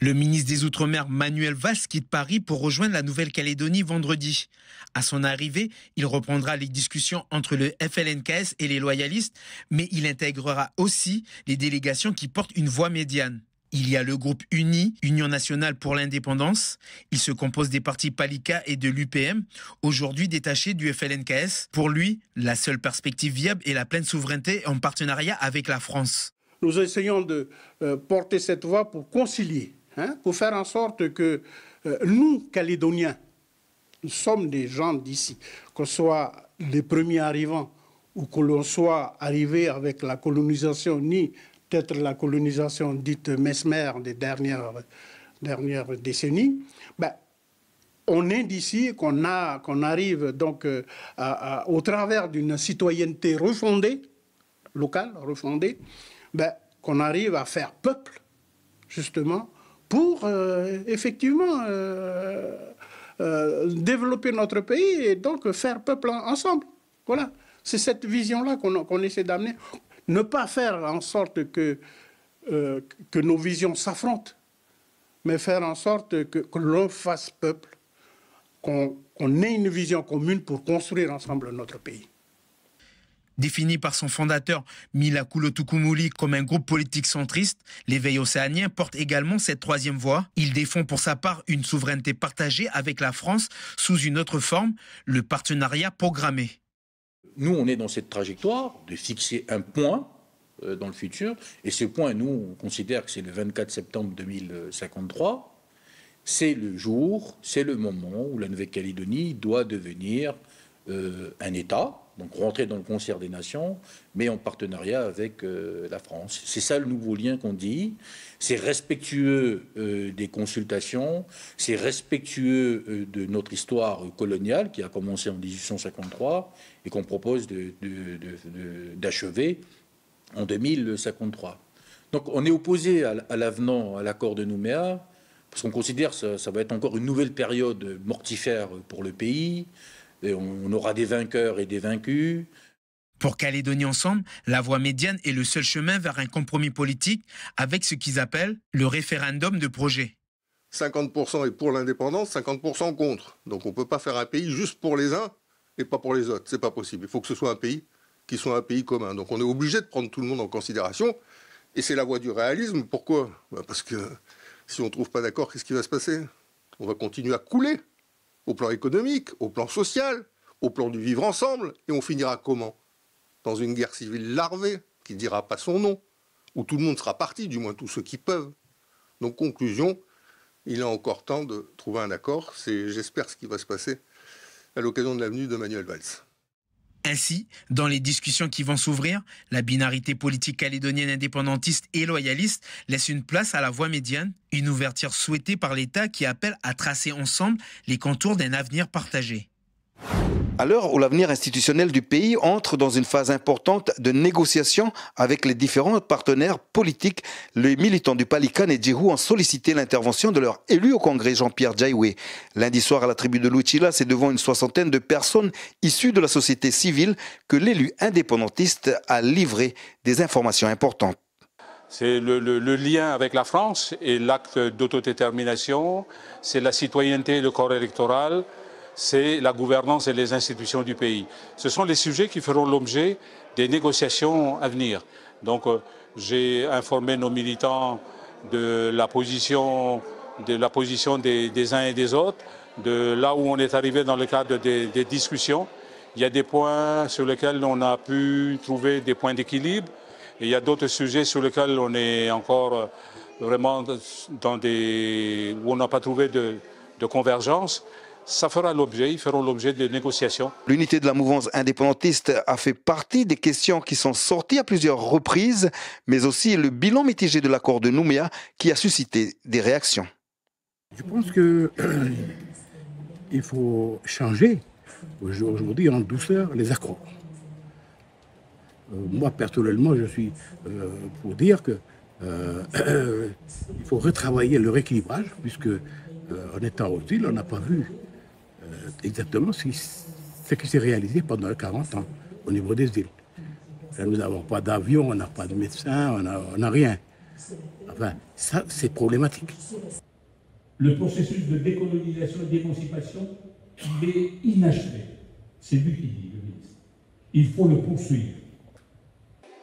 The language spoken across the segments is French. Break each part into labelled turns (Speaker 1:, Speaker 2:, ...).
Speaker 1: Le ministre des Outre-mer Manuel Valls quitte Paris pour rejoindre la Nouvelle-Calédonie vendredi. À son arrivée, il reprendra les discussions entre le FLNKS et les loyalistes, mais il intégrera aussi les délégations qui portent une voix médiane. Il y a le groupe UNI, Union nationale pour l'indépendance. Il se compose des partis Palika et de l'UPM, aujourd'hui détachés du FLNKS. Pour lui, la seule perspective viable est la pleine souveraineté en partenariat avec la France.
Speaker 2: Nous essayons de porter cette voix pour concilier, pour faire en sorte que nous, Calédoniens, nous sommes des gens d'ici, qu'on soit les premiers arrivants ou que l'on soit arrivé avec la colonisation, ni peut-être la colonisation dite Mesmer des dernières décennies, on est d'ici, qu'on arrive donc au travers d'une citoyenneté refondée, locale, refondée, qu'on arrive à faire peuple, justement, pour effectivement développer notre pays et donc faire peuple ensemble. Voilà, c'est cette vision-là qu'on essaie d'amener. Ne pas faire en sorte que nos visions s'affrontent, mais faire en sorte que l'on fasse peuple, qu'on ait une vision commune pour construire ensemble notre pays.
Speaker 1: Défini par son fondateur Mila Kulotukumuli comme un groupe politique centriste, l'Éveil océanien porte également cette troisième voie. Il défend pour sa part une souveraineté partagée avec la France sous une autre forme, le partenariat programmé.
Speaker 3: Nous, on est dans cette trajectoire de fixer un point dans le futur. Et ce point, nous, on considère que c'est le 24 septembre 2053. C'est le jour, c'est le moment où la Nouvelle-Calédonie doit devenir un État, donc rentrer dans le concert des nations, mais en partenariat avec la France. C'est ça le nouveau lien qu'on dit. C'est respectueux des consultations, c'est respectueux de notre histoire coloniale qui a commencé en 1853 et qu'on propose d'achever en 2053. Donc on est opposé à l'avenant à l'accord de Nouméa, parce qu'on considère que ça va être encore une nouvelle période mortifère pour le pays. Et on aura des vainqueurs et des vaincus.
Speaker 1: Pour Calédonie Ensemble, la voie médiane est le seul chemin vers un compromis politique avec ce qu'ils appellent le référendum de projet.
Speaker 4: 50% est pour l'indépendance, 50% contre. Donc on ne peut pas faire un pays juste pour les uns et pas pour les autres. C'est pas possible. Il faut que ce soit un pays qui soit un pays commun. Donc on est obligé de prendre tout le monde en considération. Et c'est la voie du réalisme. Pourquoi ? Parce que si on ne trouve pas d'accord, qu'est-ce qui va se passer ? On va continuer à couler. Au plan économique, au plan social, au plan du vivre ensemble. Et on finira comment ? Dans une guerre civile larvée, qui ne dira pas son nom, où tout le monde sera parti, du moins tous ceux qui peuvent. Donc, conclusion, il est encore temps de trouver un accord. C'est, j'espère, ce qui va se passer à l'occasion de la venue de Manuel Valls.
Speaker 1: Ainsi, dans les discussions qui vont s'ouvrir, la binarité politique calédonienne indépendantiste et loyaliste laisse une place à la voie médiane, une ouverture souhaitée par l'État qui appelle à tracer ensemble les contours d'un avenir partagé.
Speaker 5: À l'heure où l'avenir institutionnel du pays entre dans une phase importante de négociation avec les différents partenaires politiques, les militants du Palikan et Djihou ont sollicité l'intervention de leur élu au Congrès, Jean-Pierre Diaoué. Lundi soir, à la tribu de Louchila, c'est devant une soixantaine de personnes issues de la société civile que l'élu indépendantiste a livré des informations importantes.
Speaker 6: C'est le lien avec la France et l'acte d'autodétermination, c'est la citoyenneté et le corps électoral, c'est la gouvernance et les institutions du pays. Ce sont les sujets qui feront l'objet des négociations à venir. Donc j'ai informé nos militants de la position des uns et des autres, de là où on est arrivé dans le cadre des discussions. Il y a des points sur lesquels on a pu trouver des points d'équilibre. Et il y a d'autres sujets sur lesquels on est encore vraiment où on n'a pas trouvé de convergence. Ça fera l'objet, ils feront l'objet de négociations.
Speaker 5: L'unité de la mouvance indépendantiste a fait partie des questions qui sont sorties à plusieurs reprises, mais aussi le bilan mitigé de l'accord de Nouméa qui a suscité des réactions.
Speaker 7: Je pense qu'il faut changer aujourd'hui en douceur les accords. Moi, personnellement, je suis pour dire qu'il faut retravailler le rééquilibrage, puisque en étant aux îles, on n'a pas vu exactement ce qui s'est réalisé pendant les 40 ans au niveau des îles. Là, nous n'avons pas d'avion, on n'a pas de médecin, on n'a rien. Enfin, ça, c'est problématique.
Speaker 8: Le processus de décolonisation et d'émancipation, il est inachevé. C'est lui qui dit, le ministre. Il faut le poursuivre.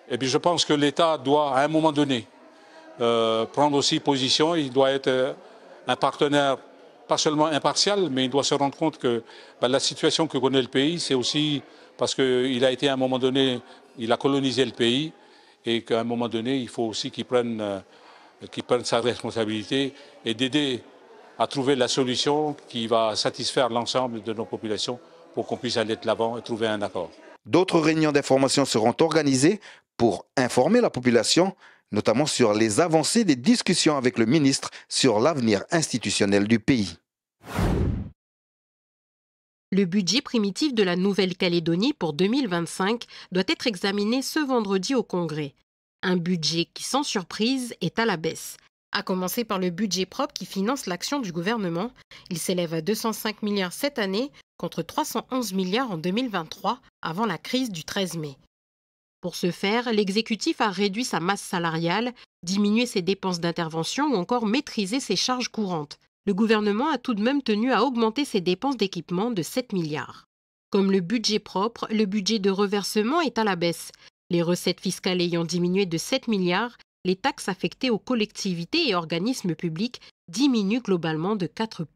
Speaker 6: Et puis je pense que l'État doit, à un moment donné, prendre aussi position. Il doit être un partenaire, pas seulement impartial, mais il doit se rendre compte que la situation que connaît le pays, c'est aussi parce qu'il a été à un moment donné, il a colonisé le pays, et qu'à un moment donné, il faut aussi qu'il prenne sa responsabilité et d'aider à trouver la solution qui va satisfaire l'ensemble de nos populations pour qu'on puisse aller de l'avant et trouver un accord.
Speaker 5: D'autres réunions d'information seront organisées pour informer la population, notamment sur les avancées des discussions avec le ministre sur l'avenir institutionnel du pays.
Speaker 9: Le budget primitif de la Nouvelle-Calédonie pour 2025 doit être examiné ce vendredi au Congrès. Un budget qui, sans surprise, est à la baisse. À commencer par le budget propre qui finance l'action du gouvernement. Il s'élève à 205 milliards cette année contre 311 milliards en 2023, avant la crise du 13 mai. Pour ce faire, l'exécutif a réduit sa masse salariale, diminué ses dépenses d'intervention ou encore maîtrisé ses charges courantes. Le gouvernement a tout de même tenu à augmenter ses dépenses d'équipement de 7 milliards. Comme le budget propre, le budget de reversement est à la baisse. Les recettes fiscales ayant diminué de 7 milliards, les taxes affectées aux collectivités et organismes publics diminuent globalement de 4%.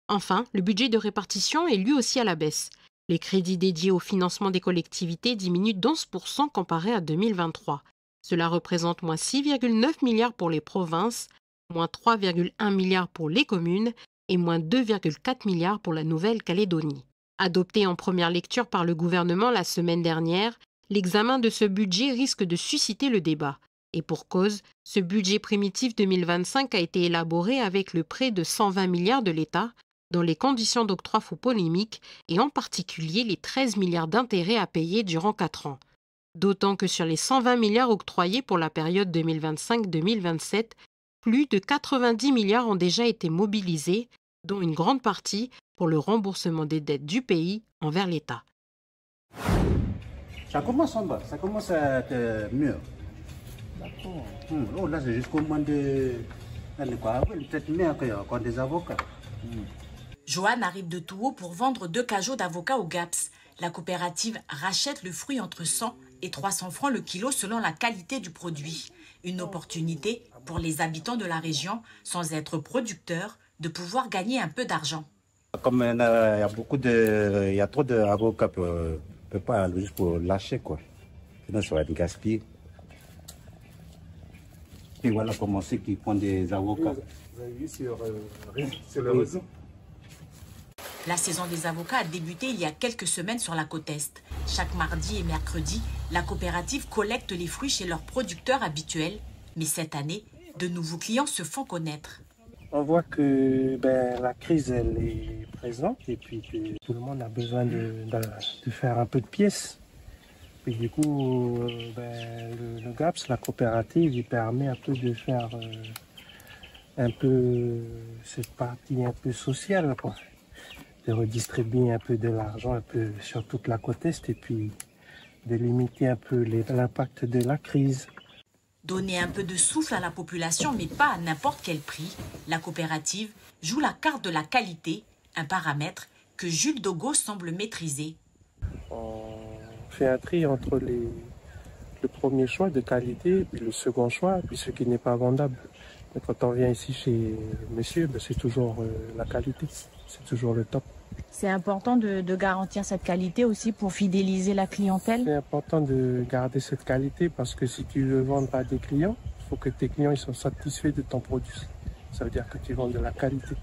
Speaker 9: Enfin, le budget de répartition est lui aussi à la baisse. Les crédits dédiés au financement des collectivités diminuent d'11% comparé à 2023. Cela représente moins 6,9 milliards pour les provinces, moins 3,1 milliards pour les communes et moins 2,4 milliards pour la Nouvelle-Calédonie. Adopté en première lecture par le gouvernement la semaine dernière, l'examen de ce budget risque de susciter le débat. Et pour cause, ce budget primitif 2025 a été élaboré avec le prêt de 120 milliards de l'État, dont les conditions d'octroi font polémique, et en particulier les 13 milliards d'intérêts à payer durant 4 ans. D'autant que sur les 120 milliards octroyés pour la période 2025-2027, plus de 90 milliards ont déjà été mobilisés, dont une grande partie pour le remboursement des dettes du pays envers l'État.
Speaker 10: Ça commence en bas, ça commence à être mieux. D'accord. Oh, là, c'est jusqu'au moins de... Peut-être mieux qu'il y a encore des avocats.
Speaker 11: Joanne arrive de Touo pour vendre 2 cajots d'avocats au GAPS. La coopérative rachète le fruit entre 100 et 300 francs le kilo selon la qualité du produit. Une opportunité pour les habitants de la région, sans être producteurs, de pouvoir gagner un peu d'argent.
Speaker 10: Comme il y a trop d'avocats, on ne peut pas juste pour lâcher, quoi. Sinon, ça va être gaspillé. Et voilà comment c'est qu'ils prennent des avocats. Vous avez vu sur le réseau?
Speaker 11: La saison des avocats a débuté il y a quelques semaines sur la côte Est. Chaque mardi et mercredi, la coopérative collecte les fruits chez leurs producteurs habituels. Mais cette année, de nouveaux clients se font connaître.
Speaker 12: On voit que la crise elle est présente et puis que tout le monde a besoin de faire un peu de pièces. Et du coup, le GAPS, la coopérative, il permet un peu de faire un peu cette partie un peu sociale, quoi. De redistribuer un peu de l'argent un peu sur toute la côte Est et puis de limiter un peu l'impact de la crise.
Speaker 11: Donner un peu de souffle à la population, mais pas à n'importe quel prix, la coopérative joue la carte de la qualité, un paramètre que Jules Dogo semble maîtriser.
Speaker 12: On fait un tri entre le premier choix de qualité, puis le second choix, puis ce qui n'est pas vendable. Et quand on vient ici chez monsieur, c'est toujours la qualité, c'est toujours le top.
Speaker 13: C'est important de garantir cette qualité aussi pour fidéliser la clientèle.
Speaker 12: C'est important de garder cette qualité parce que si tu veux vendre à des clients, il faut que tes clients ils soient satisfaits de ton produit. Ça veut dire que tu vends de la qualité.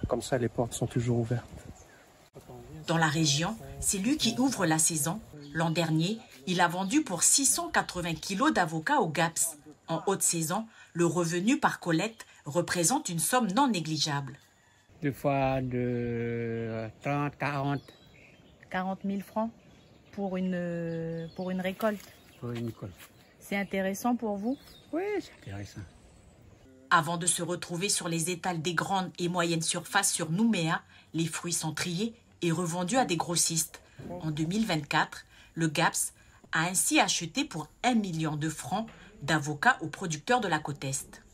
Speaker 12: Comme ça, les portes sont toujours ouvertes.
Speaker 11: Dans la région, c'est lui qui ouvre la saison. L'an dernier, il a vendu pour 680 kilos d'avocats au GAPS. En haute saison, le revenu par collecte représente une somme non négligeable.
Speaker 14: Des fois de 30, 40.
Speaker 13: 40 000 francs pour une récolte.
Speaker 14: Pour une récolte.
Speaker 13: C'est intéressant pour vous?
Speaker 14: Oui, c'est intéressant.
Speaker 11: Avant de se retrouver sur les étals des grandes et moyennes surfaces sur Nouméa, les fruits sont triés et revendus à des grossistes. En 2024, le GAPS a ainsi acheté pour 1 million de francs d'avocats aux producteurs de la côte Est.